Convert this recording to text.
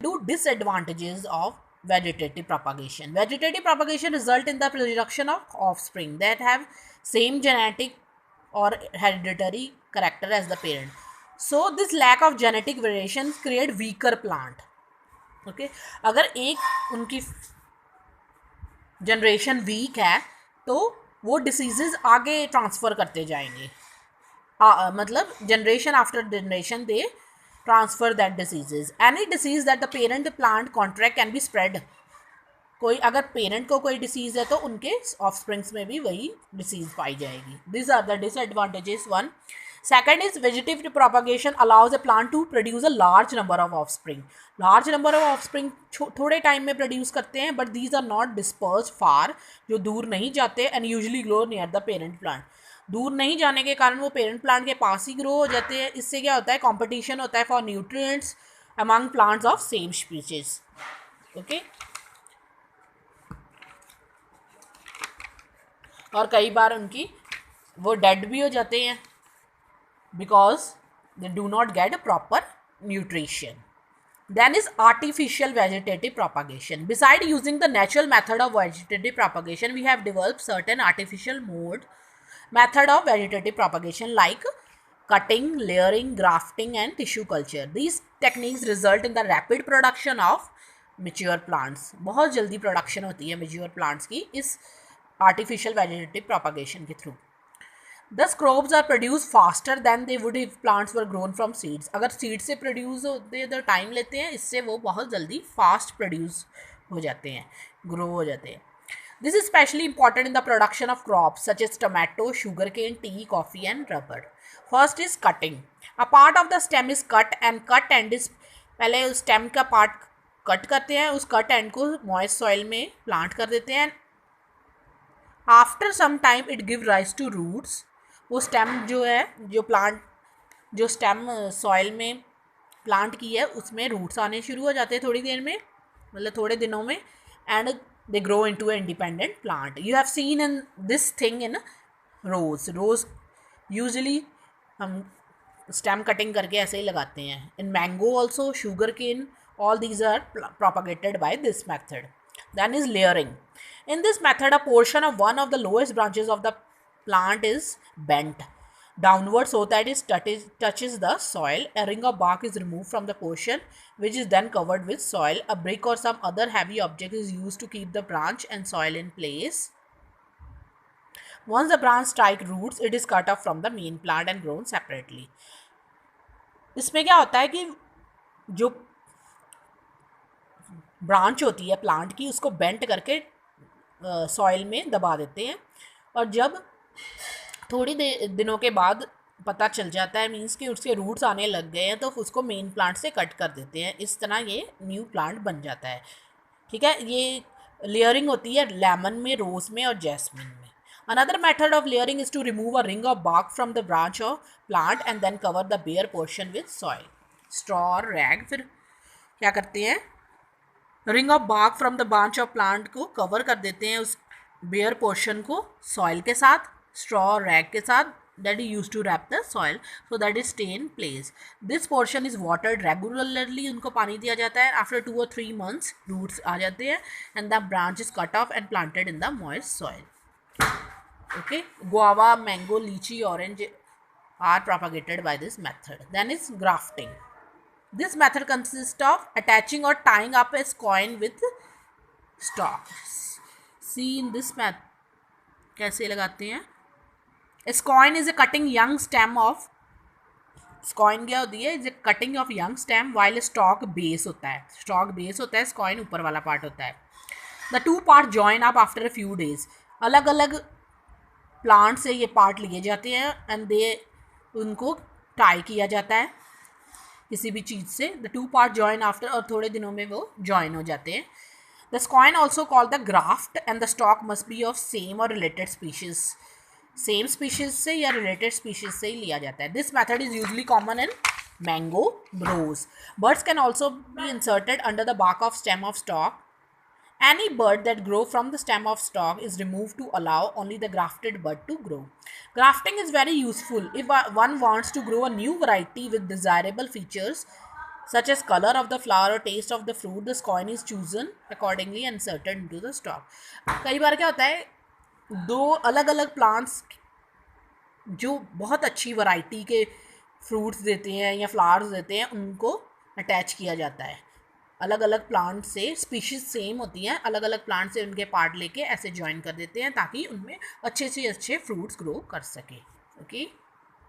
do disadvantages of vegetative propagation. Vegetative propagation result in the production of offspring that have same genetic or hereditary character as the parent. So this lack of genetic variation create weaker plant. Okay, अगर एक उनकी generation week है तो वो diseases आगे transfer करते जाएंगे. मतलब generation after generation they transfer that diseases. Any disease that the parent plant contract can be spread. कोई अगर पेरेंट को कोई डिसीज है तो उनके ऑफस्प्रिंग्स में भी वही डिसीज पाई जाएगी. This are the disadvantages. One. Second is vegetative propagation allows a plant to produce a large number of offspring. Large number of offspring थोड़े टाइम में प्रोड्यूस करते हैं, but these are not disperse far, जो दूर नहीं जाते, and usually grow near the parent plant. दूर नहीं जाने के कारण वो पेरेंट प्लांट के पास ही ग्रो हो जाते हैं. इससे क्या होता है, कंपटीशन होता है for nutrients among plants of same species. Okay, और कई बार उनकी वो डेड भी हो जाते हैं because they do not get proper nutrition. Then is artificial vegetative propagation. Beside using the natural method of vegetative propagation, we have developed certain artificial method of vegetative propagation like cutting, layering, grafting and tissue culture. These techniques result in the rapid production of mature plants. बहुत जल्दी production होती है mature plants की इस artificial vegetative propagation के through. Thus crops are produced faster than they would if plants were grown from seeds. अगर seed से produce होते तो टाइम लेते हैं, इससे वो बहुत जल्दी fast produce हो जाते हैं, grow हो जाते हैं. This is especially important in the production of crops such as tomato, sugarcane, tea, coffee and rubber. First is cutting. A part of the stem is cut and cut end is, पहले उस stem का part cut करते हैं, उस cut end को moist soil में plant कर देते हैं. After some time it gives rise to roots. वो स्टेम जो है, जो स्टेम सॉइल में प्लांट की है उसमें रूट्स आने शुरू हो जाते हैं थोड़ी देर में, मतलब थोड़े दिनों में, and they grow into a independent plant. You have seen in this thing in rose usually हम स्टेम कटिंग करके ऐसे ही लगाते हैं. In mango also, sugarcane, all these are propagated by this method. Then is layering. In this method a portion of one of the lowest branches of the plant is bent downward so that it touches the soil. A ring of bark is removed from the portion which is then covered with soil. A brick or some other heavy object is used to keep the branch and soil in place. Once the branch strike roots, it is cut off from the main plant and grown separately. इसमें क्या होता है कि जो branch होती है plant की उसको बेंट करके सॉइल में दबा देते हैं, और जब थोड़ी दिनों के बाद पता चल जाता है, मीन्स कि उसके रूट्स आने लग गए हैं, तो उसको मेन प्लांट से कट कर देते हैं. इस तरह ये न्यू प्लांट बन जाता है. ठीक है, ये लेयरिंग होती है लेमन में, रोज में और जैस्मिन में. Another method of layering is to remove a ring of bark from the branch of plant and then cover the bare portion with soil, straw और रैग. फिर क्या करते हैं, ring of bark from the branch of plant को cover कर देते हैं उस बेयर पोर्शन को सॉइल के साथ, straw rag के साथ, that is used to wrap the soil so that it stay in place. This portion is watered regularly. उनको पानी दिया जाता है. After 2 or 3 months roots आ जाते हैं and the branch is cut off and planted in the moist soil. Okay, guava, mango, lychee, orange are propagated by this method. Then is grafting. This method consists of attaching or tying up a scoin with stalk. See in this method कैसे लगाते हैं. Scoin is a cutting young stem of, scoin क्या होती है, is a cutting of young stem while stalk base होता है. Stalk base होता है, scoin ऊपर वाला पार्ट होता है. The two part join up after a few days. अलग अलग प्लांट से ये पार्ट लिए जाते हैं एंड दे उनको टाई किया जाता है किसी भी चीज़ से. The two part join after, और थोड़े दिनों में वो join हो जाते हैं. The scoin also called the graft and the stalk must be of same or related species. Same species से या रिलेटेड स्पीशीज से ही लिया जाता है. This method is usually common in mango, rose. Birds can also be inserted under the bark of stem of stock. Any bird that grow from the stem of stalk is removed to allow only the grafted bud to grow. Grafting is very useful if one wants to grow a new variety with desirable features such as color of the flower or taste of the fruit, the coin is chosen accordingly and inserted into the stalk. कई बार क्या होता है, दो अलग अलग plants जो बहुत अच्छी वैरायटी के फ्रूट्स देते हैं या फ्लावर्स देते हैं उनको अटैच किया जाता है. अलग अलग प्लांट से स्पीशीज सेम होती हैं, अलग अलग प्लांट से उनके पार्ट लेके ऐसे ज्वाइन कर देते हैं ताकि उनमें अच्छे से अच्छे फ्रूट्स ग्रो कर सके. ओके.